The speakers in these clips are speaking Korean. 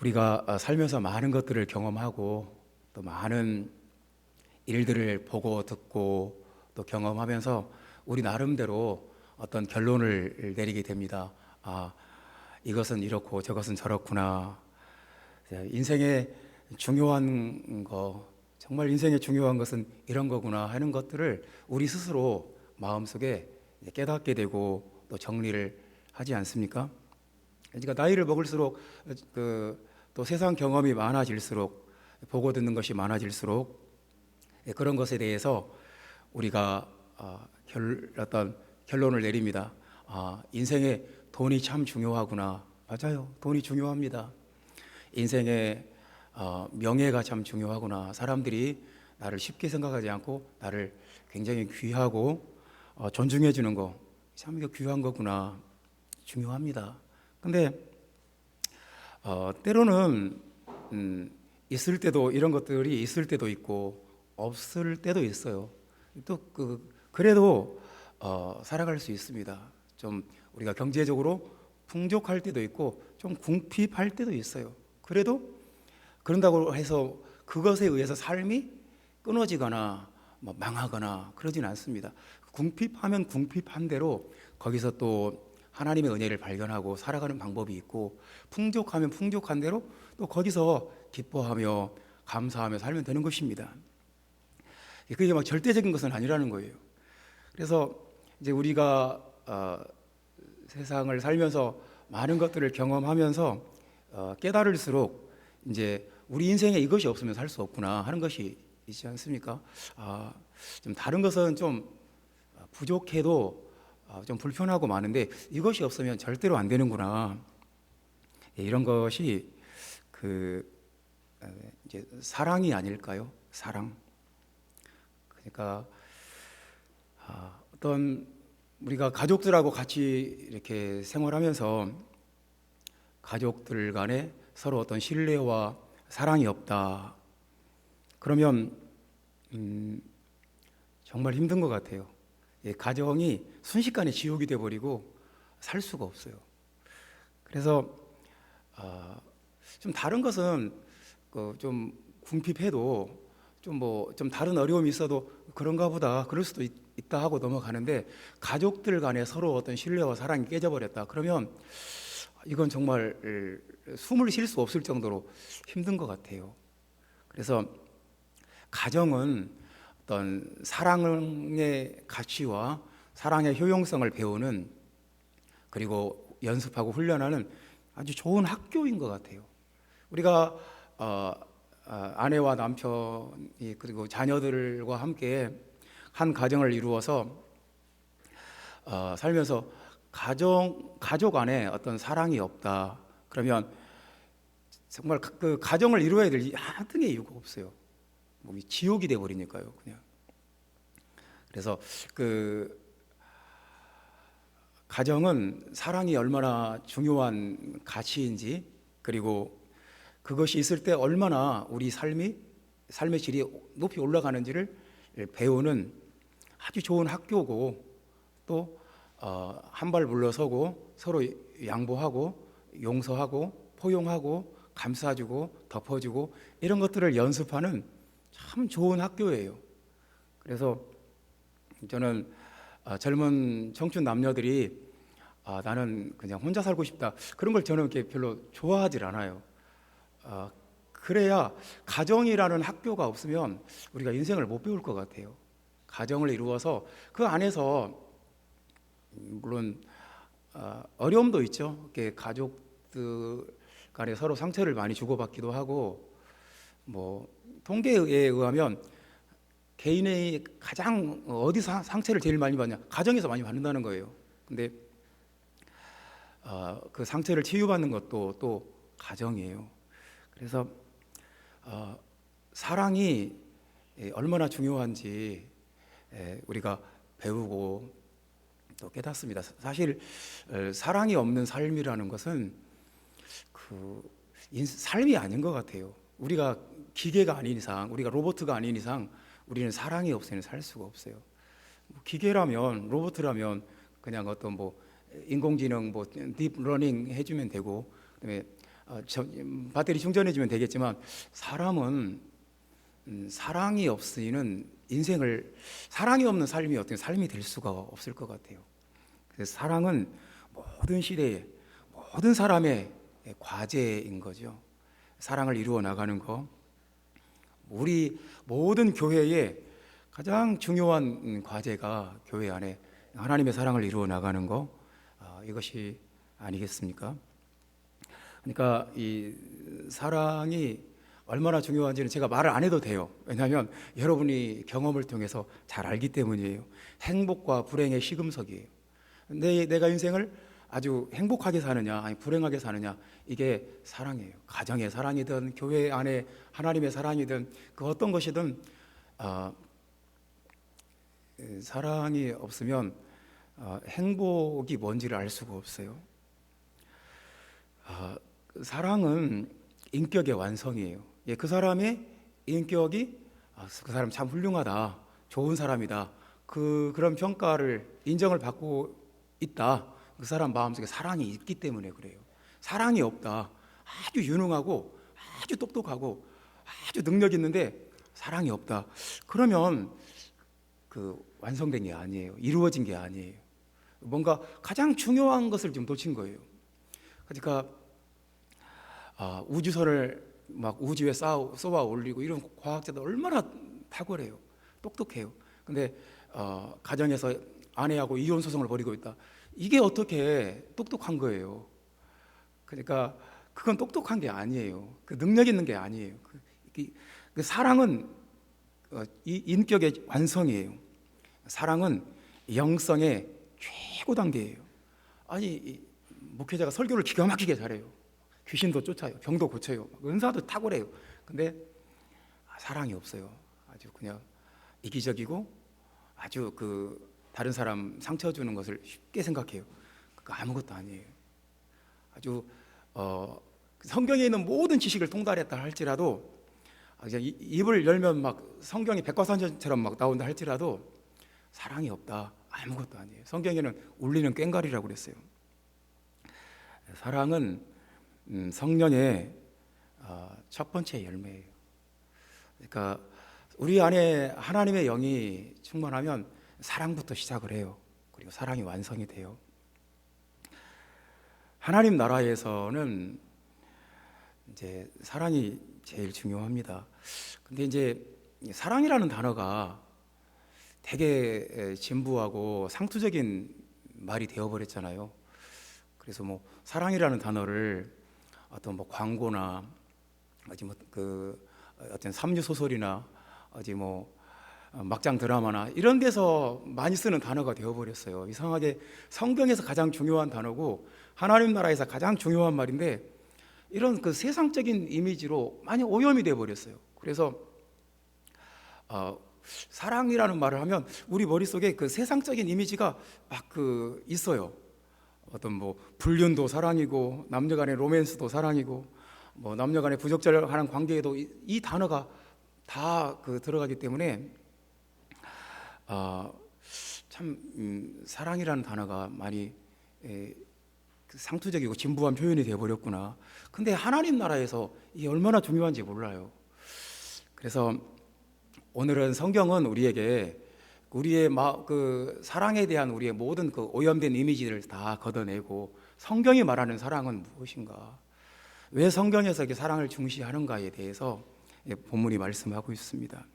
우리가 살면서 많은 것들을 경험하고 또 많은 일들을 보고 듣고 또 경험하면서 우리 나름대로 어떤 결론을 내리게 됩니다. 아, 이것은 이렇고 저것은 저렇구나. 인생의 중요한 거, 정말 인생의 중요한 것은 이런 거구나 하는 것들을 우리 스스로 마음속에 깨닫게 되고 또 정리를 하지 않습니까? 그러니까 나이를 먹을수록 또 세상 경험이 많아질수록 보고 듣는 것이 많아질수록 그런 것에 대해서 우리가 어떤 결론을 내립니다. 인생에 돈이 참 중요하구나. 맞아요. 돈이 중요합니다. 인생에 명예가 참 중요하구나. 사람들이 나를 쉽게 생각하지 않고 나를 굉장히 귀하고 존중해 주는 거 참 이거 귀한 거구나. 중요합니다. 근데 때로는 있을 때도 이런 것들이 있을 때도 있고 없을 때도 있어요. 또 그래도 살아갈 수 있습니다. 좀 우리가 경제적으로 풍족할 때도 있고 좀 궁핍할 때도 있어요. 그래도 그런다고 해서 그것에 의해서 삶이 끊어지거나 뭐 망하거나 그러진 않습니다. 궁핍하면 궁핍한 대로 거기서 또 하나님의 은혜를 발견하고 살아가는 방법이 있고, 풍족하면 풍족한 대로 또 거기서 기뻐하며 감사하며 살면 되는 것입니다. 그게 막 절대적인 것은 아니라는 거예요. 그래서 이제 우리가 세상을 살면서 많은 것들을 경험하면서 깨달을수록 이제 우리 인생에 이것이 없으면 살 수 없구나 하는 것이 있지 않습니까? 좀 다른 것은 좀 부족해도 좀 불편하고 많은데 이것이 없으면 절대로 안 되는구나. 이런 것이 이제 사랑이 아닐까요? 사랑. 그러니까 어떤 우리가 가족들하고 같이 이렇게 생활하면서 가족들 간에 서로 어떤 신뢰와 사랑이 없다. 그러면 정말 힘든 것 같아요. 가정이 순식간에 지옥이 돼버리고 살 수가 없어요. 그래서 좀 다른 것은 좀 궁핍해도 좀 다른 어려움이 있어도 그런가 보다 그럴 수도 있다 하고 넘어가는데, 가족들 간에 서로 어떤 신뢰와 사랑이 깨져버렸다 그러면 이건 정말 숨을 쉴 수 없을 정도로 힘든 것 같아요. 그래서 가정은 어떤 사랑의 가치와 사랑의 효용성을 배우는, 그리고 연습하고 훈련하는 아주 좋은 학교인 것 같아요. 우리가 아내와 남편이 그리고 자녀들과 함께 한 가정을 이루어서 살면서 가족 안에 어떤 사랑이 없다 그러면 정말 그 가정을 이루어야 될 아무 등의 이유가 없어요. 몸이 지옥이 돼 버리니까요, 그냥. 그래서 가정은 사랑이 얼마나 중요한 가치인지, 그리고 그것이 있을 때 얼마나 우리 삶의 질이 높이 올라가는지를 배우는 아주 좋은 학교고, 또 한 발 물러서고 서로 양보하고 용서하고 포용하고 감싸주고 덮어주고 이런 것들을 연습하는 참 좋은 학교예요. 그래서 저는 젊은 청춘 남녀들이 나는 그냥 혼자 살고 싶다 그런 걸 저는 이렇게 별로 좋아하질 않아요. 그래야 가정이라는 학교가 없으면 우리가 인생을 못 배울 것 같아요. 가정을 이루어서 그 안에서 물론 어려움도 있죠. 가족들 간에 서로 상처를 많이 주고받기도 하고, 뭐 통계에 의하면 개인의 가장 어디서 상처를 제일 많이 받냐? 가정에서 많이 받는다는 거예요. 근데 그 상처를 치유받는 것도 또 가정이에요. 그래서 사랑이 얼마나 중요한지 우리가 배우고 또 깨닫습니다. 사실 사랑이 없는 삶이라는 것은 삶이 아닌 것 같아요. 우리가 기계가 아닌 이상, 우리가 로봇가 아닌 이상 우리는 사랑이 없이는 살 수가 없어요. 기계라면, 로봇이라면 그냥 어떤 인공지능 딥러닝 해주면 되고, 그다음에 배터리 충전해주면 되겠지만 사람은 사랑이 없이는 사랑이 없는 삶이 어떤 삶이 될 수가 없을 것 같아요. 그래서 사랑은 모든 시대에 모든 사람의 과제인 거죠. 사랑을 이루어 나가는 거, 우리 모든 교회의 가장 중요한 과제가 교회 안에 하나님의 사랑을 이루어 나가는 거, 이것이 아니겠습니까? 그러니까 이 사랑이 얼마나 중요한지는 제가 말을 안 해도 돼요. 왜냐하면 여러분이 경험을 통해서 잘 알기 때문이에요. 행복과 불행의 시금석이에요. 내가 인생을 아주 행복하게 사느냐 아니 불행하게 사느냐, 이게 사랑이에요. 가정의 사랑이든 교회 안에 하나님의 사랑이든 그 어떤 것이든 사랑이 없으면 행복이 뭔지를 알 수가 없어요. 사랑은 인격의 완성이에요. 그 사람의 인격이 그 사람 참 훌륭하다, 좋은 사람이다, 그런 평가를 인정을 받고 있다. 그 사람 마음속에 사랑이 있기 때문에 그래요. 사랑이 없다, 아주 유능하고 아주 똑똑하고 아주 능력 있는데 사랑이 없다, 그러면 그 완성된 게 아니에요. 이루어진 게 아니에요. 뭔가 가장 중요한 것을 좀 놓친 거예요. 그러니까 우주선을 막 우주에 쏘아 올리고 이런 과학자들 얼마나 탁월해요, 똑똑해요. 근데 가정에서 아내하고 이혼 소송을 벌이고 있다. 이게 어떻게 똑똑한 거예요? 그러니까 그건 똑똑한 게 아니에요. 그 능력 있는 게 아니에요. 그 사랑은 이 인격의 완성이에요. 사랑은 영성의 최고 단계예요. 아니 목회자가 설교를 기가 막히게 잘해요. 귀신도 쫓아요. 병도 고쳐요. 은사도 탁월해요. 근데 사랑이 없어요. 아주 그냥 이기적이고 아주 다른 사람 상처 주는 것을 쉽게 생각해요. 그거 아무것도 아니에요. 아주 성경에 있는 모든 지식을 통달했다 할지라도, 입을 열면 막 성경이 백과사전처럼 막 나온다 할지라도 사랑이 없다, 아무것도 아니에요. 성경에는 울리는 꽹과리라고 그랬어요. 사랑은 성령의 첫 번째 열매예요. 그러니까 우리 안에 하나님의 영이 충만하면 사랑부터 시작을 해요. 그리고 사랑이 완성이 돼요. 하나님 나라에서는 이제 사랑이 제일 중요합니다. 근데 이제 사랑이라는 단어가 되게 진부하고 상투적인 말이 되어버렸잖아요. 그래서 뭐 사랑이라는 단어를 어떤 뭐 광고나 어떤 삼류 소설이나 막장 드라마나 이런 데서 많이 쓰는 단어가 되어버렸어요. 이상하게 성경에서 가장 중요한 단어고 하나님 나라에서 가장 중요한 말인데 이런 세상적인 이미지로 많이 오염이 되어버렸어요. 그래서 사랑이라는 말을 하면 우리 머릿속에 세상적인 이미지가 막 있어요. 어떤 불륜도 사랑이고 남녀간의 로맨스도 사랑이고 남녀간의 부적절한 관계에도 이 단어가 다 들어가기 때문에 참 사랑이라는 단어가 많이 상투적이고 진부한 표현이 되어버렸구나. 근데 하나님 나라에서 이게 얼마나 중요한지 몰라요. 그래서 오늘은 성경은 우리에게 우리의 사랑에 대한 우리의 모든 오염된 이미지를 다 걷어내고 성경이 말하는 사랑은 무엇인가, 왜 성경에서 이렇게 사랑을 중시하는가에 대해서 본문이 말씀하고 있습니다.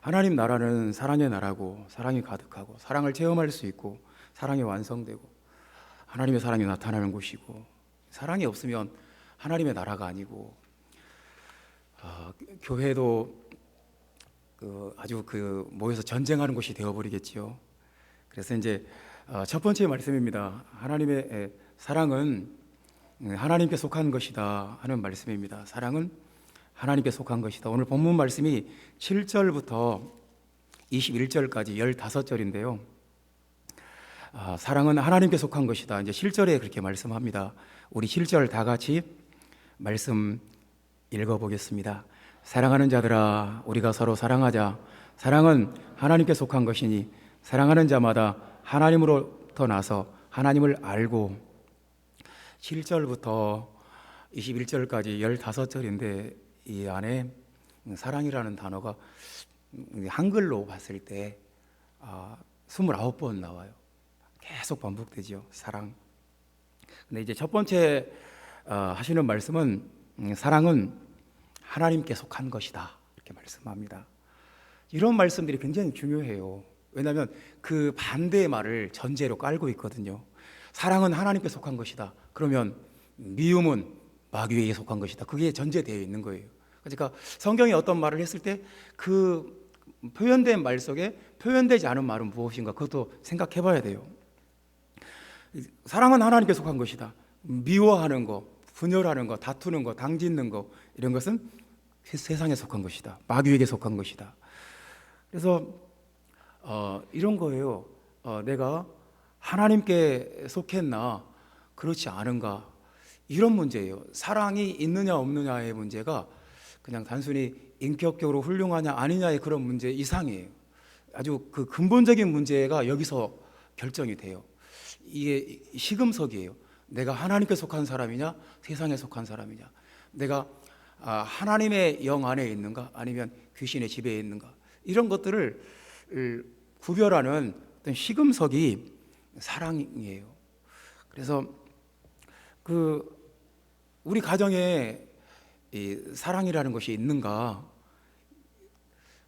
하나님 나라는 사랑의 나라고 사랑이 가득하고 사랑을 체험할 수 있고 사랑이 완성되고 하나님의 사랑이 나타나는 곳이고, 사랑이 없으면 하나님의 나라가 아니고 교회도 아주 모여서 전쟁하는 곳이 되어버리겠지요. 그래서 이제 첫 번째 말씀입니다. 하나님의 사랑은 하나님께 속한 것이다 하는 말씀입니다. 사랑은 하나님께 속한 것이다. 오늘 본문 말씀이 7절부터 21절까지 15절인데요. 사랑은 하나님께 속한 것이다. 이제 7절에 그렇게 말씀합니다. 우리 7절 다 같이 말씀 읽어보겠습니다. 사랑하는 자들아, 우리가 서로 사랑하자. 사랑은 하나님께 속한 것이니 사랑하는 자마다 하나님으로부터 나서 하나님을 알고. 7절부터 21절까지 15절인데 이 안에 사랑이라는 단어가 한글로 봤을 때 29번 나와요. 계속 반복되죠. 사랑. 근데 이제 첫 번째 하시는 말씀은 사랑은 하나님께 속한 것이다 이렇게 말씀합니다. 이런 말씀들이 굉장히 중요해요. 왜냐하면 그 반대의 말을 전제로 깔고 있거든요. 사랑은 하나님께 속한 것이다. 그러면 미움은 마귀에게 속한 것이다. 그게 전제되어 있는 거예요. 그러니까 성경이 어떤 말을 했을 때 그 표현된 말 속에 표현되지 않은 말은 무엇인가 그것도 생각해 봐야 돼요. 사랑은 하나님께 속한 것이다. 미워하는 거, 분열하는 거, 다투는 거, 당짓는 거 이런 것은 세상에 속한 것이다. 마귀에게 속한 것이다. 그래서 이런 거예요. 내가 하나님께 속했나 그렇지 않은가 이런 문제예요. 사랑이 있느냐 없느냐의 문제가 그냥 단순히 인격적으로 훌륭하냐 아니냐의 그런 문제 이상이에요. 아주 그 근본적인 문제가 여기서 결정이 돼요. 이게 시금석이에요. 내가 하나님께 속한 사람이냐 세상에 속한 사람이냐, 내가 하나님의 영 안에 있는가 아니면 귀신의 지배에 있는가, 이런 것들을 구별하는 어떤 시금석이 사랑이에요. 그래서 우리 가정에 이 사랑이라는 것이 있는가,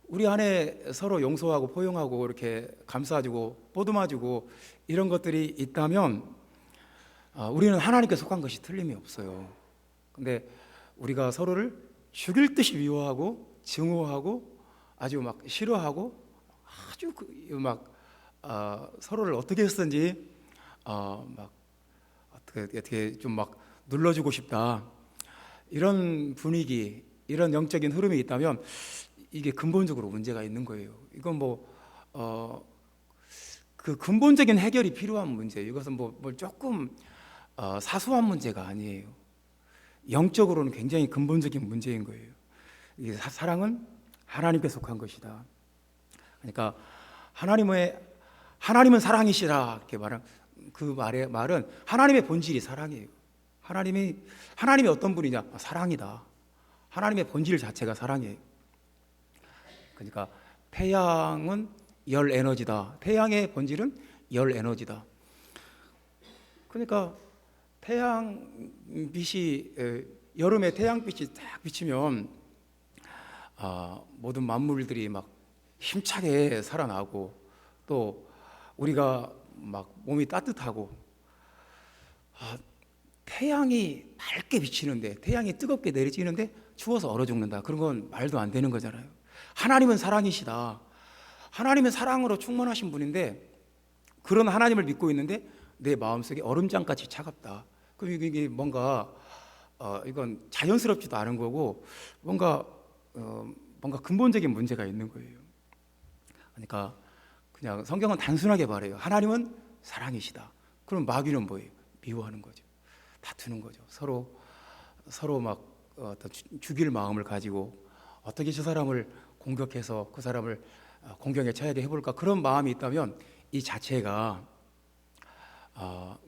우리 안에 서로 용서하고 포용하고 이렇게 감싸주고 보듬어주고 이런 것들이 있다면 우리는 하나님께 속한 것이 틀림이 없어요. 근데 우리가 서로를 죽일 듯이 미워하고 증오하고 아주 막 싫어하고 아주 서로를 어떻게 했든지 막 어떻게 좀 막 눌러주고 싶다, 이런 분위기, 이런 영적인 흐름이 있다면 이게 근본적으로 문제가 있는 거예요. 이건 그 근본적인 해결이 필요한 문제예요. 이것은 뭘 조금 사소한 문제가 아니에요. 영적으로는 굉장히 근본적인 문제인 거예요. 이 사랑은 하나님께 속한 것이다. 그러니까 하나님은 사랑이시라 이렇게 말한 그 말은 하나님의 본질이 사랑이에요. 하나님이 어떤 분이냐? 사랑이다. 하나님의 본질 자체가 사랑이에요. 그러니까 태양은 열 에너지다. 태양의 본질은 열 에너지다. 그러니까 태양빛이 여름에 태양빛이 딱 비치면 모든 만물들이 막 힘차게 살아나고 또 우리가 막 몸이 따뜻하고, 태양이 밝게 비치는데, 태양이 뜨겁게 내리쬐는데 추워서 얼어 죽는다. 그런 건 말도 안 되는 거잖아요. 하나님은 사랑이시다. 하나님은 사랑으로 충만하신 분인데 그런 하나님을 믿고 있는데 내 마음속에 얼음장같이 차갑다. 그럼 이게 뭔가 이건 자연스럽지도 않은 거고 뭔가 근본적인 문제가 있는 거예요. 그러니까 그냥 성경은 단순하게 말해요. 하나님은 사랑이시다. 그럼 마귀는 뭐예요? 미워하는 거죠. 다투는 거죠. 서로 막 죽일 마음을 가지고 어떻게 저 사람을 공격해서 그 사람을 공경에 처하게 해볼까, 그런 마음이 있다면 이 자체가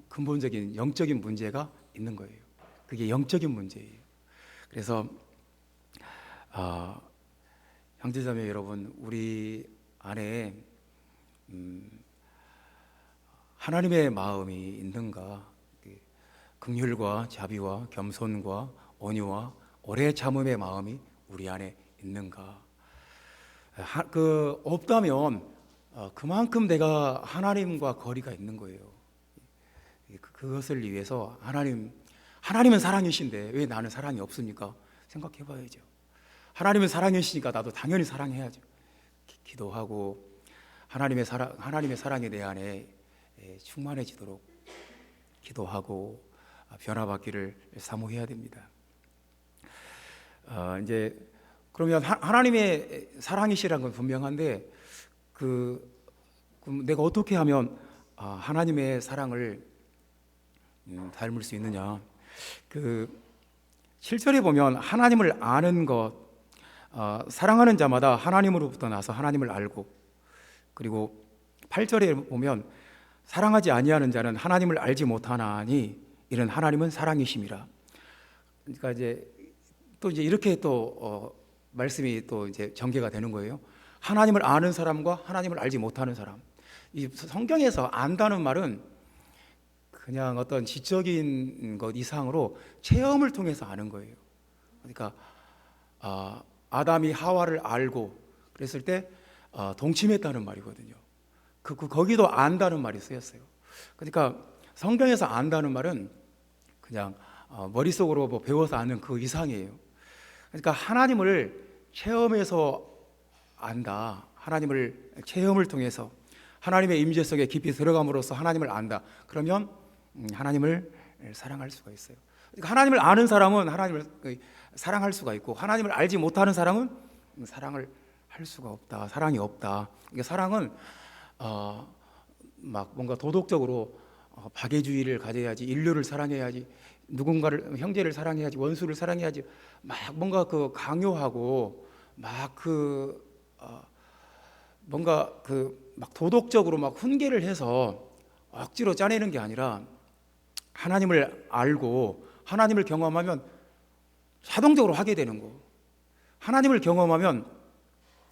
근본적인 영적인 문제가 있는 거예요. 그게 영적인 문제예요. 그래서 형제자매 여러분, 우리 안에 하나님의 마음이 있는가, 긍휼과 자비와 겸손과 온유와 오래 참음의 마음이 우리 안에 있는가. 없다면 그만큼 내가 하나님과 거리가 있는 거예요. 그것을 위해서 하나님은 사랑이신데 왜 나는 사랑이 없습니까? 생각해 봐야죠. 하나님은 사랑이시니까 나도 당연히 사랑해야죠. 기도하고 하나님의 사랑이 내 안에 충만해지도록 기도하고 변화받기를 사모해야 됩니다. 이제 그러면 하나님의 사랑이시라는 건 분명한데 그럼 내가 어떻게 하면 하나님의 사랑을 닮을 수 있느냐? 7절에 보면 하나님을 아는 것, 사랑하는 자마다 하나님으로부터 나서 하나님을 알고, 그리고 8절에 보면 사랑하지 아니하는 자는 하나님을 알지 못하나니 이는 하나님은 사랑이심이라. 그러니까 이제 이렇게 말씀이 또 이제 전개가 되는 거예요. 하나님을 아는 사람과 하나님을 알지 못하는 사람. 이 성경에서 안다는 말은 그냥 어떤 지적인 것 이상으로 체험을 통해서 아는 거예요. 그러니까 아담이 하와를 알고 그랬을 때 동침했다는 말이거든요. 거기도 안다는 말이 쓰였어요. 그러니까 성경에서 안다는 말은 그냥 머릿속으로 뭐 배워서 아는 그 이상이에요. 그러니까 하나님을 체험해서 안다. 하나님을 체험을 통해서 하나님의 임재 속에 깊이 들어감으로써 하나님을 안다. 그러면 하나님을 사랑할 수가 있어요. 그러니까 하나님을 아는 사람은 하나님을 사랑할 수가 있고, 하나님을 알지 못하는 사람은 사랑을 할 수가 없다. 사랑이 없다. 그러니까 사랑은 막 뭔가 도덕적으로 박애주의를 가져야지, 인류를 사랑해야지, 누군가를, 형제를 사랑해야지, 원수를 사랑해야지, 막 뭔가 강요하고 막 뭔가 막 도덕적으로 막 훈계를 해서 억지로 짜내는 게 아니라, 하나님을 알고 하나님을 경험하면 자동적으로 하게 되는 거. 하나님을 경험하면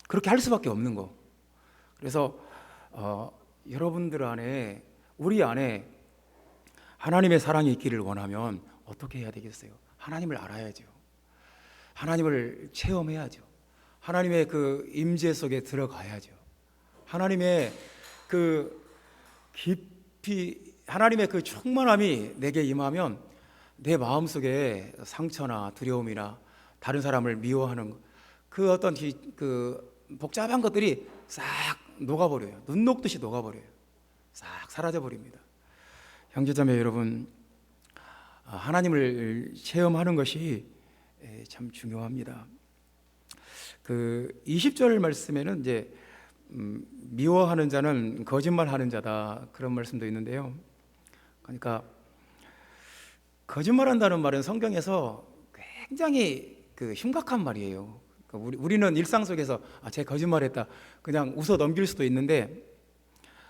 그렇게 할 수밖에 없는 거. 그래서 여러분들 안에, 우리 안에 하나님의 사랑이 있기를 원하면 어떻게 해야 되겠어요? 하나님을 알아야죠. 하나님을 체험해야죠. 하나님의 그 임재 속에 들어가야죠. 하나님의 그 깊이, 하나님의 그 충만함이 내게 임하면 내 마음속에 상처나 두려움이나 다른 사람을 미워하는 그 어떤 그 복잡한 것들이 싹 녹아버려요. 눈 녹듯이 녹아버려요. 싹 사라져버립니다. 형제자매 여러분, 하나님을 체험하는 것이 참 중요합니다. 그 20절 말씀에는 이제 미워하는 자는 거짓말하는 자다, 그런 말씀도 있는데요. 그러니까 거짓말한다는 말은 성경에서 굉장히 심각한 말이에요. 그러니까 우리는 일상 속에서 제 거짓말했다 그냥 웃어 넘길 수도 있는데,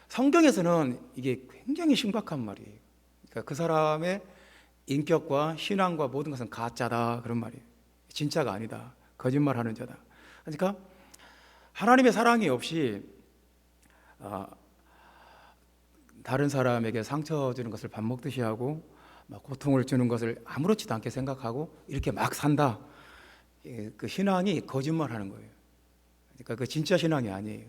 성경에서는 이게 굉장히 심각한 말이에요. 그러니까 그 사람의 인격과 신앙과 모든 것은 가짜다, 그런 말이에요. 진짜가 아니다, 거짓말하는 자다. 그러니까 하나님의 사랑이 없이 다른 사람에게 상처 주는 것을 밥 먹듯이 하고, 막 고통을 주는 것을 아무렇지도 않게 생각하고 이렇게 막 산다. 그 신앙이 거짓말하는 거예요. 그러니까 그 진짜 신앙이 아니에요.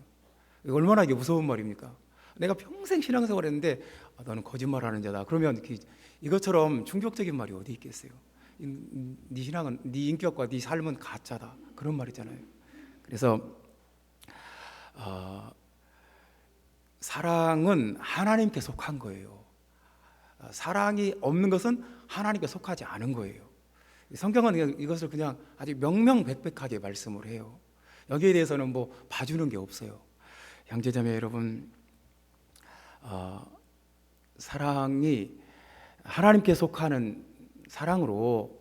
얼마나 이게 무서운 말입니까? 내가 평생 신앙생활했는데 너는 거짓말하는 자다. 그러면 이것처럼 충격적인 말이 어디 있겠어요? 네 신앙은, 네 인격과 네 삶은 가짜다, 그런 말이잖아요. 그래서 사랑은 하나님께 속한 거예요. 사랑이 없는 것은 하나님께 속하지 않은 거예요. 성경은 이것을 그냥 아주 명명백백하게 말씀을 해요. 여기에 대해서는 뭐 봐주는 게 없어요. 형제자매 여러분, 사랑이 하나님께 속하는 사랑으로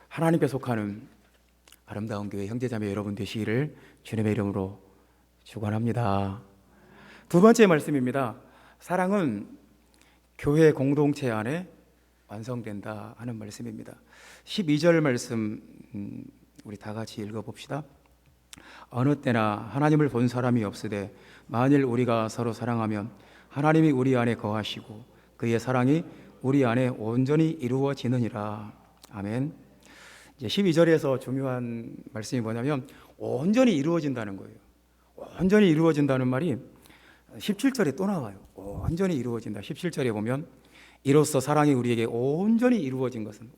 하나님께 속하는 아름다운 교회 형제자매 여러분 되시기를 주님의 이름으로 축원합니다. 두 번째 말씀입니다. 사랑은 교회 공동체 안에 완성된다 하는 말씀입니다. 12절 말씀 우리 다 같이 읽어봅시다. 어느 때나 하나님을 본 사람이 없으되 만일 우리가 서로 사랑하면 하나님이 우리 안에 거하시고 그의 사랑이 우리 안에 온전히 이루어지느니라. 아멘. 이제 12절에서 중요한 말씀이 뭐냐면 온전히 이루어진다는 거예요. 온전히 이루어진다는 말이 17절에 또 나와요. 온전히 이루어진다. 17절에 보면 이로써 사랑이 우리에게 온전히 이루어진 것은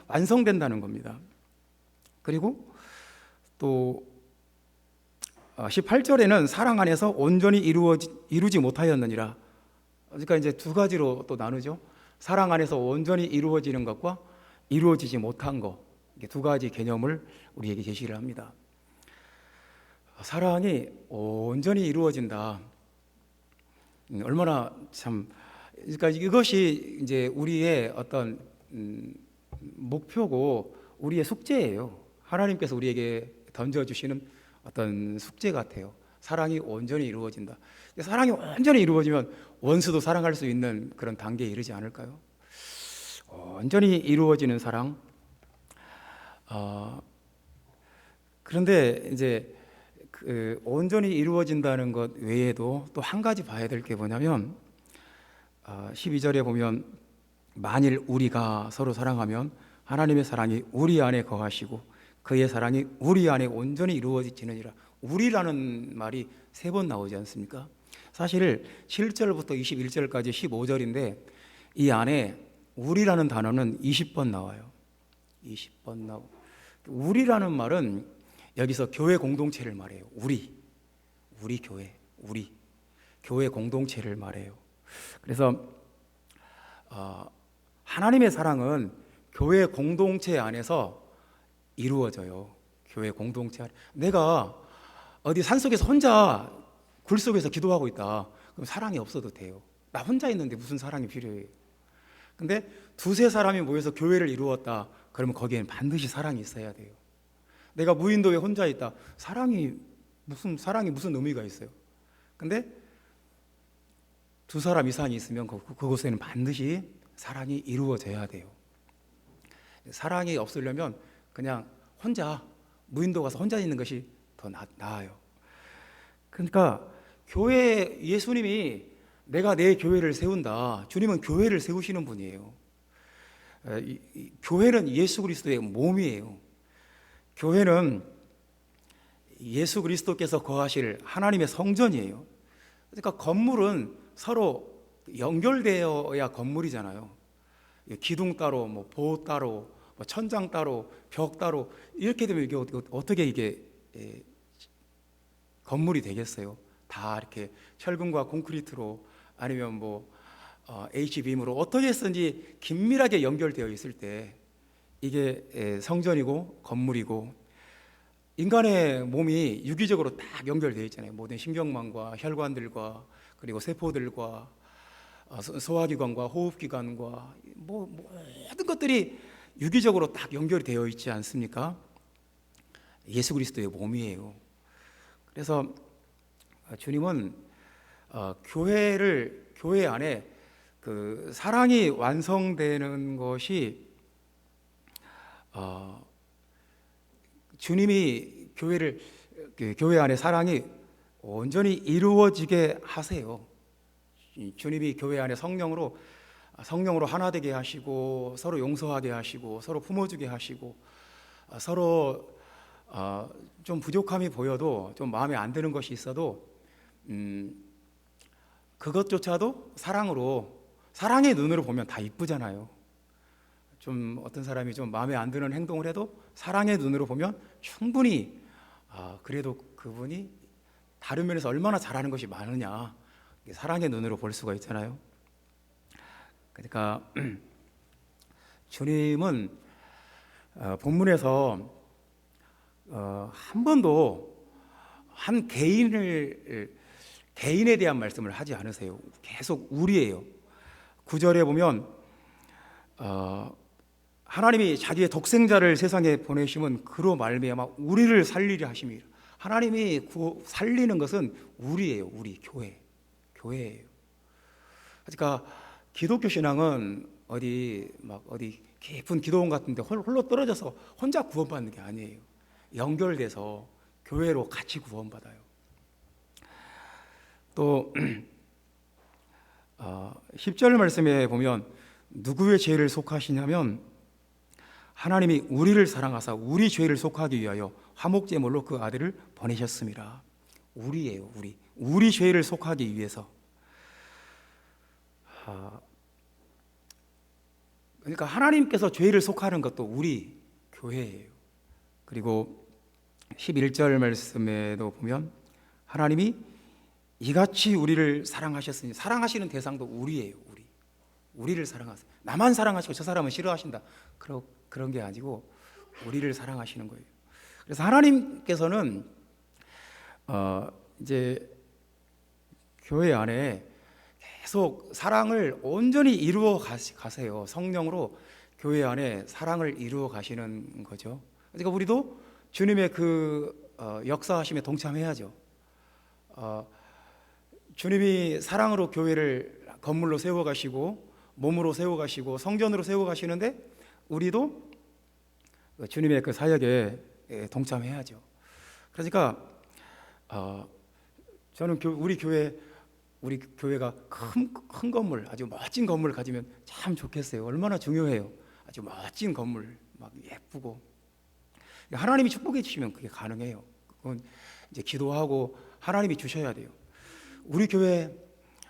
완성된다는 겁니다. 그리고 또 18절에는 사랑 안에서 온전히 이루지 못하였느니라. 그러니까 이제 두 가지로 또 나누죠. 사랑 안에서 온전히 이루어지는 것과 이루어지지 못한 것, 이게 두 가지 개념을 우리에게 제시를 합니다. 사랑이 온전히 이루어진다. 얼마나 참, 그러니까 이것이 이제 우리의 어떤 목표고 우리의 숙제예요. 하나님께서 우리에게 던져주시는 어떤 숙제 같아요. 사랑이 온전히 이루어진다. 사랑이 온전히 이루어지면 원수도 사랑할 수 있는 그런 단계에 이르지 않을까요? 온전히 이루어지는 사랑. 어, 그런데 이제 온전히 이루어진다는 것 외에도 또 한 가지 봐야 될 게 뭐냐면 12절에 보면 만일 우리가 서로 사랑하면 하나님의 사랑이 우리 안에 거하시고 그의 사랑이 우리 안에 온전히 이루어지느니라. 우리라는 말이 3번 나오지 않습니까? 사실 7절부터 21절까지 15절인데 이 안에 우리라는 단어는 20번 나와요. 20번 나오고, 우리라는 말은 여기서 교회 공동체를 말해요. 우리 교회 공동체를 말해요. 그래서 하나님의 사랑은 교회 공동체 안에서 이루어져요. 교회 공동체 안에. 내가 어디 산속에서 혼자 굴 속에서 기도하고 있다. 그럼 사랑이 없어도 돼요. 나 혼자 있는데 무슨 사랑이 필요해요? 근데 2-3 사람이 모여서 교회를 이루었다. 그러면 거기에는 반드시 사랑이 있어야 돼요. 내가 무인도에 혼자 있다. 사랑이 무슨 의미가 있어요? 근데 2 사람 이상이 있으면 그곳에는 반드시 사랑이 이루어져야 돼요. 사랑이 없으려면 그냥 혼자 무인도 가서 혼자 있는 것이 더 나아요. 그러니까 예수님이 내가 내 교회를 세운다. 주님은 교회를 세우시는 분이에요. 교회는 예수 그리스도의 몸이에요. 교회는 예수 그리스도께서 거하실 하나님의 성전이에요. 그러니까 건물은 서로 연결되어야 건물이잖아요. 기둥 따로, 보 따로, 천장 따로, 벽 따로 이렇게 되면 이게 어떻게 이게 건물이 되겠어요? 다 이렇게 철근과 콘크리트로 아니면 H빔으로 어떻게 했든지 긴밀하게 연결되어 있을 때 이게 성전이고 건물이고, 인간의 몸이 유기적으로 딱 연결되어 있잖아요. 모든 신경망과 혈관들과 그리고 세포들과 소화기관과 호흡기관과 모든 것들이 유기적으로 딱 연결이 되어 있지 않습니까? 예수 그리스도의 몸이에요. 그래서 주님은 교회 안에 그 사랑이 완성되는 것이 주님이 교회 안에 사랑이 온전히 이루어지게 하세요. 주님이 교회 안에 성령으로 하나 되게 하시고 서로 용서하게 하시고 서로 품어주게 하시고 서로 좀 부족함이 보여도 좀 마음에 안 드는 것이 있어도 그것조차도 사랑의 눈으로 보면 다 이쁘잖아요. 좀 어떤 사람이 좀 마음에 안 드는 행동을 해도 사랑의 눈으로 보면 충분히 그래도 그분이 다른 면에서 얼마나 잘하는 것이 많으냐, 사랑의 눈으로 볼 수가 있잖아요. 그러니까 주님은 본문에서 한 번도 한 개인에 대한 말씀을 하지 않으세요. 계속 우리예요. 9절에 보면 하나님이 자기의 독생자를 세상에 보내심은 그로 말미암아 우리를 살리려 하심이라. 하나님이 살리는 것은 우리예요. 우리 교회예요. 그러니까 기독교 신앙은 어디 깊은 기도원 같은데 홀로 떨어져서 혼자 구원받는 게 아니에요. 연결돼서 교회로 같이 구원받아요. 또 10절 말씀에 보면 누구의 죄를 속하시냐면 하나님이 우리를 사랑하사 우리 죄를 속하기 위하여 화목제물로 그 아들을 보내셨습니다. 우리예요. 우리 죄를 속하기 위해서. 그러니까 하나님께서 죄를 속하는 것도 우리 교회예요. 그리고 11절 말씀에도 보면 하나님이 이같이 우리를 사랑하셨으니, 사랑하시는 대상도 우리예요. 우리를 사랑하세요. 나만 사랑하시고 저 사람은 싫어하신다, 그런 게 아니고 우리를 사랑하시는 거예요. 그래서 하나님께서는 이제 교회 안에 계속 사랑을 온전히 이루어 가세요. 성령으로 교회 안에 사랑을 이루어 가시는 거죠. 그러니까 우리도 주님의 그 역사하심에 동참해야죠. 주님이 사랑으로 교회를 건물로 세워가시고 몸으로 세워가시고 성전으로 세워가시는데 우리도 주님의 그 사역에 동참해야죠. 그러니까 저는 우리 교회가 큰 건물, 아주 멋진 건물 가지면 참 좋겠어요. 얼마나 중요해요. 아주 멋진 건물, 막 예쁘고 하나님이 축복해 주시면 그게 가능해요. 그건 이제 기도하고 하나님이 주셔야 돼요. 우리 교회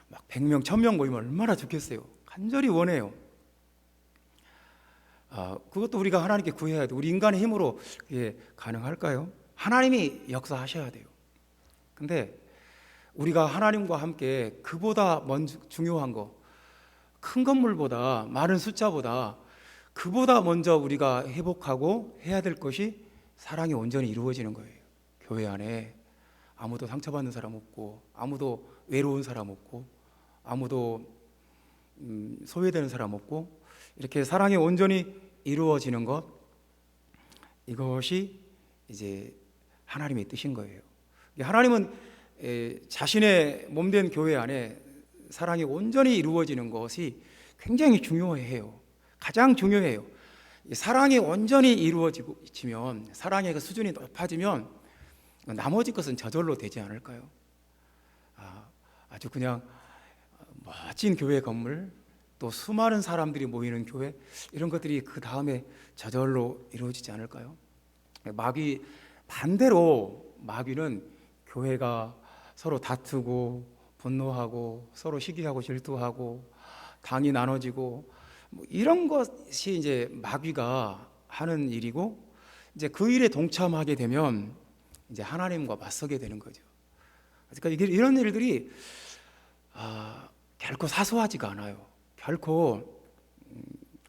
막 100명, 1000명 모이면 얼마나 좋겠어요. 간절히 원해요. 그것도 우리가 하나님께 구해야 돼요. 우리 인간의 힘으로 그게 가능할까요? 하나님이 역사하셔야 돼요. 근데 우리가 하나님과 함께 그보다 먼저 중요한 거, 큰 건물보다, 많은 숫자보다 그보다 먼저 우리가 회복하고 해야 될 것이 사랑이 온전히 이루어지는 거예요. 교회 안에 아무도 상처받는 사람 없고, 아무도 외로운 사람 없고, 아무도 소외되는 사람 없고, 이렇게 사랑이 온전히 이루어지는 것, 이것이 이제 하나님의 뜻인 거예요. 하나님은 자신의 몸된 교회 안에 사랑이 온전히 이루어지는 것이 굉장히 중요해요. 가장 중요해요. 사랑이 온전히 이루어지면, 사랑의 그 수준이 높아지면 나머지 것은 저절로 되지 않을까요? 아주 그냥 멋진 교회 건물, 또 수많은 사람들이 모이는 교회, 이런 것들이 그 다음에 저절로 이루어지지 않을까요? 반대로 마귀는 교회가 서로 다투고 분노하고 서로 시기하고 질투하고 당이 나눠지고 이런 것이 이제 마귀가 하는 일이고, 이제 그 일에 동참하게 되면 이제 하나님과 맞서게 되는 거죠. 그러니까 이런 일들이 결코 사소하지가 않아요. 결코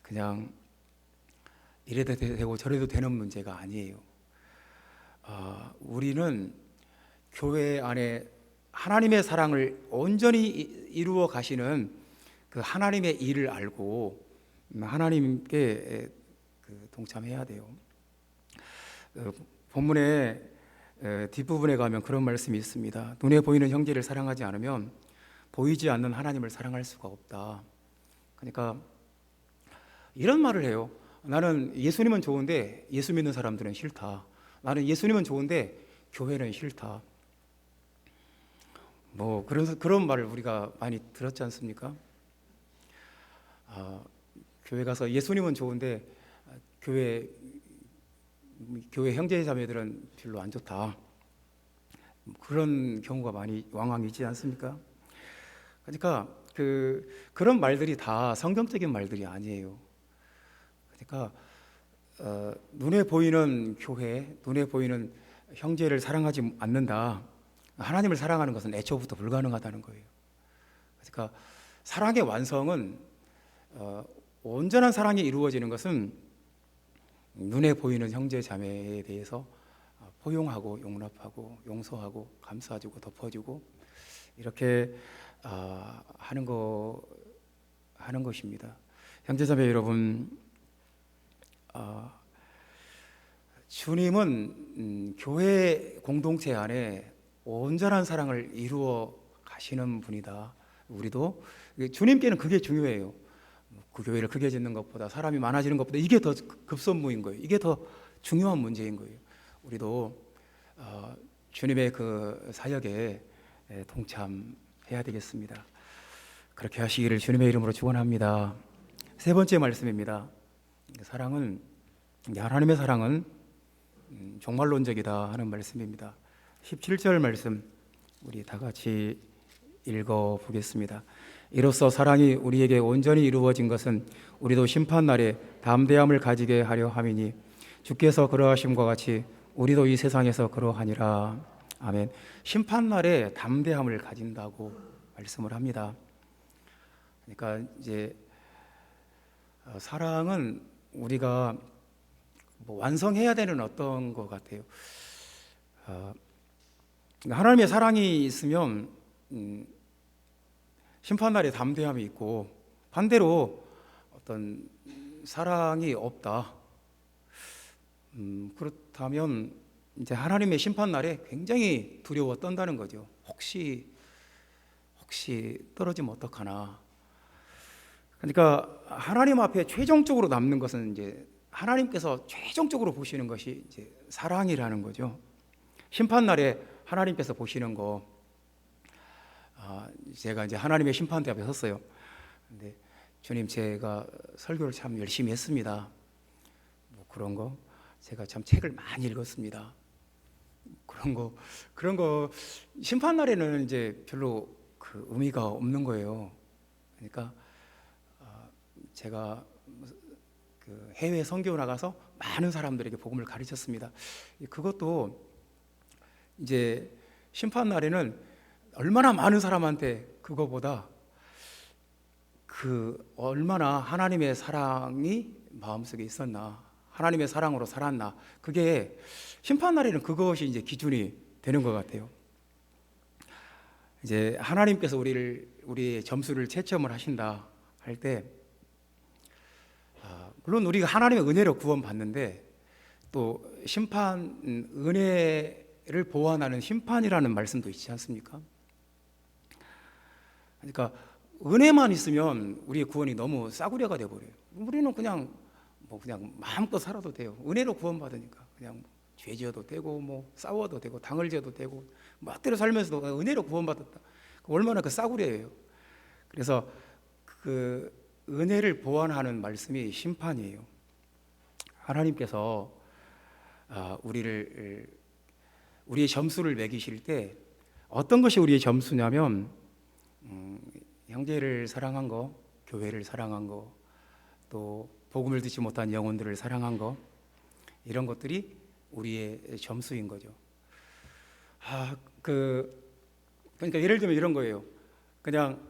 그냥 이래도 되고 저래도 되는 문제가 아니에요. 우리는 교회 안에 하나님의 사랑을 온전히 이루어 가시는 그 하나님의 일을 알고 하나님께 동참해야 돼요. 본문의 뒷부분에 가면 그런 말씀이 있습니다. 눈에 보이는 형제를 사랑하지 않으면 보이지 않는 하나님을 사랑할 수가 없다. 그러니까 이런 말을 해요. 나는 예수님은 좋은데 예수 믿는 사람들은 싫다. 나는 예수님은 좋은데 교회는 싫다. 그런 말을 우리가 많이 들었지 않습니까? 교회 가서 예수님은 좋은데 교회 형제 자매들은 별로 안 좋다. 그런 경우가 많이 왕왕이지 않습니까? 그러니까 그런 말들이 다 성경적인 말들이 아니에요. 그러니까 눈에 보이는 교회, 눈에 보이는 형제를 사랑하지 않는다. 하나님을 사랑하는 것은 애초부터 불가능하다는 거예요. 그러니까 사랑의 완성은 온전한 사랑이 이루어지는 것은 눈에 보이는 형제 자매에 대해서 포용하고 용납하고 용서하고 감싸주고 덮어주고 이렇게 하는 것입니다. 형제 자매 여러분, 주님은 교회 공동체 안에 온전한 사랑을 이루어 가시는 분이다. 우리도 주님께는 그게 중요해요. 그 교회를 크게 짓는 것보다 사람이 많아지는 것보다 이게 더 급선무인 거예요. 이게 더 중요한 문제인 거예요. 우리도 주님의 그 사역에 동참해야 되겠습니다. 그렇게 하시기를 주님의 이름으로 축원합니다. 세 번째 말씀입니다. 하나님의 사랑은 종말론적이다 하는 말씀입니다. 17절 말씀 우리 다 같이 읽어 보겠습니다. 이로써 사랑이 우리에게 온전히 이루어진 것은 우리도 심판날에 담대함을 가지게 하려 함이니 주께서 그러하심과 같이 우리도 이 세상에서 그러하니라. 아멘. 심판날에 담대함을 가진다고 말씀을 합니다. 그러니까 이제 사랑은 우리가 완성해야 되는 어떤 것 같아요. 하나님의 사랑이 있으면 심판날에 담대함이 있고, 반대로 어떤 사랑이 없다. 그렇다면 이제 하나님의 심판날에 굉장히 두려워 떤다는 거죠. 혹시 떨어지면 어떡하나. 그러니까 하나님 앞에 최종적으로 남는 것은 이제 하나님께서 최종적으로 보시는 것이 이제 사랑이라는 거죠. 심판 날에 하나님께서 보시는 거, 제가 이제 하나님의 심판대 앞에 섰어요. 근데 주님, 제가 설교를 참 열심히 했습니다. 뭐 그런 거, 제가 참 책을 많이 읽었습니다. 그런 거 심판 날에는 이제 별로 그 의미가 없는 거예요. 그러니까 제가 그 해외 선교 나가서 많은 사람들에게 복음을 가르쳤습니다. 그것도 이제 심판 날에는 얼마나 많은 사람한테 그거보다 그 얼마나 하나님의 사랑이 마음속에 있었나, 하나님의 사랑으로 살았나, 그게 심판 날에는 그것이 이제 기준이 되는 것 같아요. 이제 하나님께서 우리의 점수를 채점을 하신다 할 때, 물론 우리가 하나님의 은혜로 구원받는데 또 심판, 은혜를 보완하는 심판이라는 말씀도 있지 않습니까? 그러니까 은혜만 있으면 우리의 구원이 너무 싸구려가 돼버려요. 우리는 그냥 마음껏 살아도 돼요. 은혜로 구원받으니까 그냥 죄 지어도 되고 뭐 싸워도 되고 당을 지어도 되고 멋대로 살면서도 은혜로 구원받았다. 얼마나 그 싸구려예요. 그래서 그 은혜를 보완하는 말씀이 심판이에요. 하나님께서 우리의 점수를 매기실 때 어떤 것이 우리의 점수냐면 형제를 사랑한 거, 교회를 사랑한 거, 또 복음을 듣지 못한 영혼들을 사랑한 거, 이런 것들이 우리의 점수인 거죠. 그러니까 예를 들면 이런 거예요. 그냥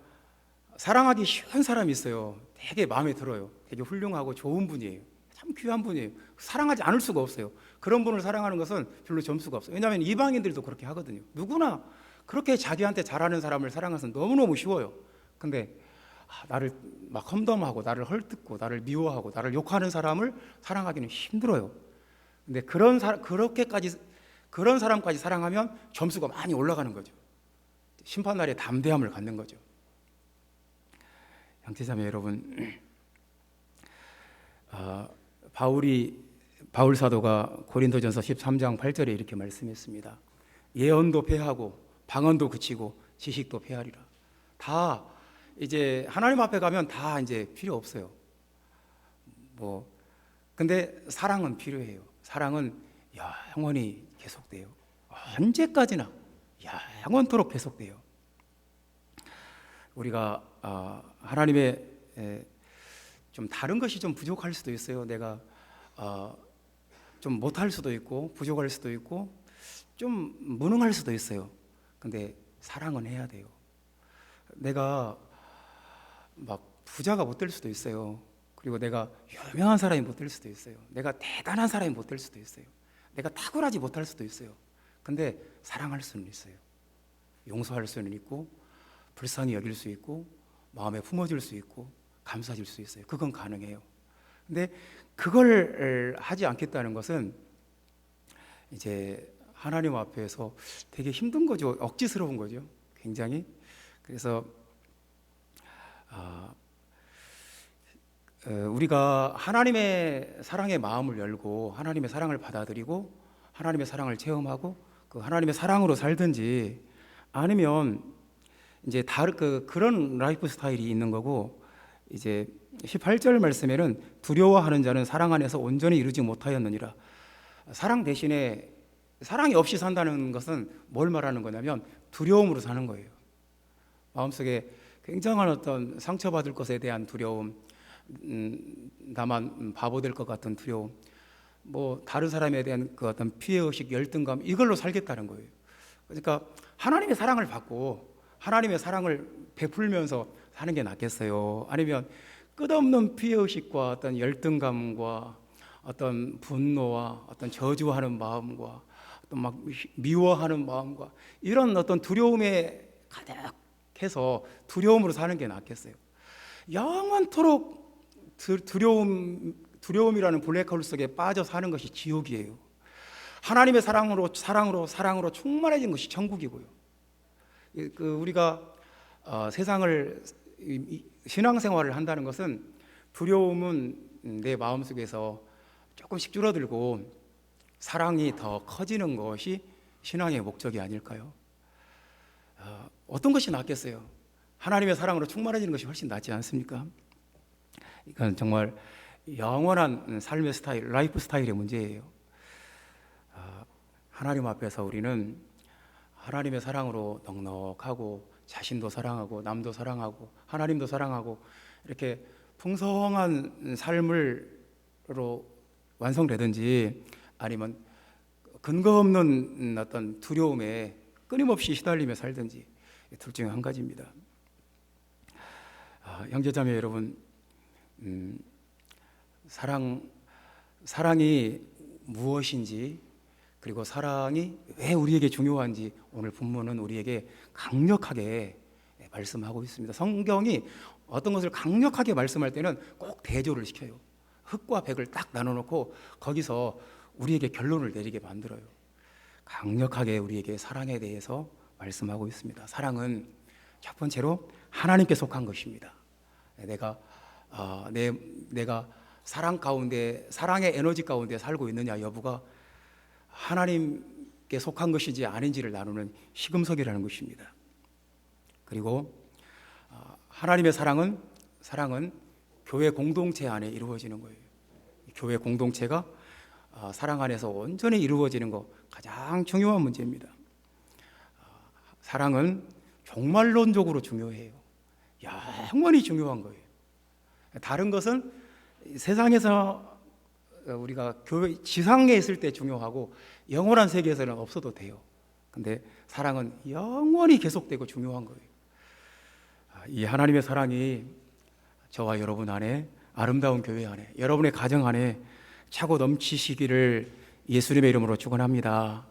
사랑하기 쉬운 사람이 있어요. 되게 마음에 들어요. 되게 훌륭하고 좋은 분이에요. 참 귀한 분이에요. 사랑하지 않을 수가 없어요. 그런 분을 사랑하는 것은 별로 점수가 없어요. 왜냐하면 이방인들도 그렇게 하거든요. 누구나 그렇게 자기한테 잘하는 사람을 사랑하는 것은 너무너무 쉬워요. 근데 나를 막 험담하고 나를 헐뜯고 나를 미워하고 나를 욕하는 사람을 사랑하기는 힘들어요. 근데 그런 사람까지 사랑하면 점수가 많이 올라가는 거죠. 심판날에 담대함을 갖는 거죠. 형제자매 여러분, 바울 사도가 고린도전서 13장 8절에 이렇게 말씀했습니다. 예언도 패하고 방언도 그치고 지식도 패하리라. 다 이제 하나님 앞에 가면 다 이제 필요 없어요. 근데 사랑은 필요해요. 사랑은 영원히 계속돼요. 언제까지나 영원토록 계속돼요. 우리가 하나님의 좀 다른 것이 좀 부족할 수도 있어요. 내가 좀 못할 수도 있고 부족할 수도 있고 좀 무능할 수도 있어요. 근데 사랑은 해야 돼요. 내가 막 부자가 못 될 수도 있어요. 그리고 내가 유명한 사람이 못 될 수도 있어요. 내가 대단한 사람이 못 될 수도 있어요. 내가 탁월하지 못할 수도 있어요. 근데 사랑할 수는 있어요. 용서할 수는 있고 불쌍히 여길 수 있고 마음에 품어줄 수 있고 감싸줄 수 있어요. 그건 가능해요. 근데 그걸 하지 않겠다는 것은 이제 하나님 앞에서 되게 힘든 거죠. 억지스러운 거죠. 굉장히. 그래서 우리가 하나님의 사랑의 마음을 열고 하나님의 사랑을 받아들이고 하나님의 사랑을 체험하고 그 하나님의 사랑으로 살든지, 아니면 이제 그런 라이프 스타일이 있는 거고, 이제 18절 말씀에는 두려워하는 자는 사랑 안에서 온전히 이루지 못하였느니라. 사랑 대신에 사랑이 없이 산다는 것은 뭘 말하는 거냐면 두려움으로 사는 거예요. 마음속에 굉장한 어떤 상처받을 것에 대한 두려움, 나만 바보 될 것 같은 두려움, 다른 사람에 대한 그 어떤 피해의식, 열등감, 이걸로 살겠다는 거예요. 그러니까 하나님의 사랑을 받고 하나님의 사랑을 베풀면서 사는 게 낫겠어요? 아니면 끝없는 피해의식과 어떤 열등감과 어떤 분노와 어떤 저주하는 마음과 어떤 막 미워하는 마음과 이런 어떤 두려움에 가득해서 두려움으로 사는 게 낫겠어요? 영원토록 두려움이라는 블랙홀 속에 빠져 사는 것이 지옥이에요. 하나님의 사랑으로 충만해진 것이 천국이고요. 우리가 세상을 신앙생활을 한다는 것은 두려움은 내 마음속에서 조금씩 줄어들고 사랑이 더 커지는 것이 신앙의 목적이 아닐까요? 어떤 것이 낫겠어요? 하나님의 사랑으로 충만해지는 것이 훨씬 낫지 않습니까? 이건 정말 영원한 삶의 스타일, 라이프 스타일의 문제예요. 하나님 앞에서 우리는 하나님의 사랑으로 넉넉하고 자신도 사랑하고 남도 사랑하고 하나님도 사랑하고 이렇게 풍성한 삶으로 완성되든지 아니면 근거 없는 어떤 두려움에 끊임없이 시달리며 살든지 둘 중에 한 가지입니다. 형제자매 여러분, 사랑이 무엇인지 그리고 사랑이 왜 우리에게 중요한지 오늘 본문은 우리에게 강력하게 말씀하고 있습니다. 성경이 어떤 것을 강력하게 말씀할 때는 꼭 대조를 시켜요. 흑과 백을 딱 나눠놓고 거기서 우리에게 결론을 내리게 만들어요. 강력하게 우리에게 사랑에 대해서 말씀하고 있습니다. 사랑은 첫 번째로 하나님께 속한 것입니다. 내가 사랑 가운데, 사랑의 에너지 가운데 살고 있느냐 여부가 하나님께 속한 것인지 아닌지를 나누는 시금석이라는 것입니다. 그리고 하나님의 사랑은 교회 공동체 안에 이루어지는 거예요. 교회 공동체가 사랑 안에서 온전히 이루어지는 것 가장 중요한 문제입니다. 사랑은 종말론적으로 중요해요. 영원히 중요한 거예요. 다른 것은 세상에서 우리가 교회 지상에 있을 때 중요하고 영원한 세계에서는 없어도 돼요. 근데 사랑은 영원히 계속되고 중요한 거예요. 이 하나님의 사랑이 저와 여러분 안에, 아름다운 교회 안에, 여러분의 가정 안에 차고 넘치시기를 예수님의 이름으로 축원합니다.